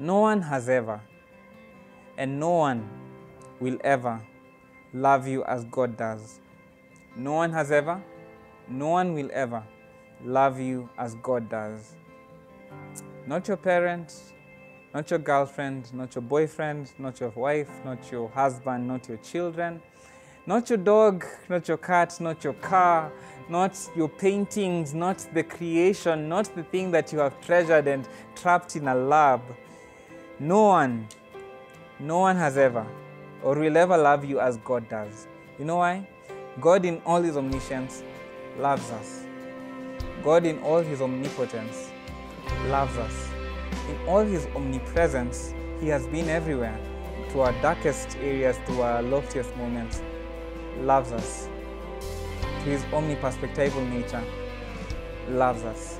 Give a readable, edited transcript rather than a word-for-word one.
No one has ever, and no one will ever love you as God does. No one has ever, no one will ever love you as God does. Not your parents, not your girlfriend, not your boyfriend, not your wife, not your husband, not your children, not your dog, not your cat, not your car, not your paintings, not the creation, not the thing that you have treasured and trapped in a lab. No one has ever or will ever love you as God does. You know why? God in all his omniscience loves us. God in all his omnipotence loves us. In all his omnipresence, he has been everywhere, to our darkest areas, to our loftiest moments, loves us. To his omniperspectival nature, loves us.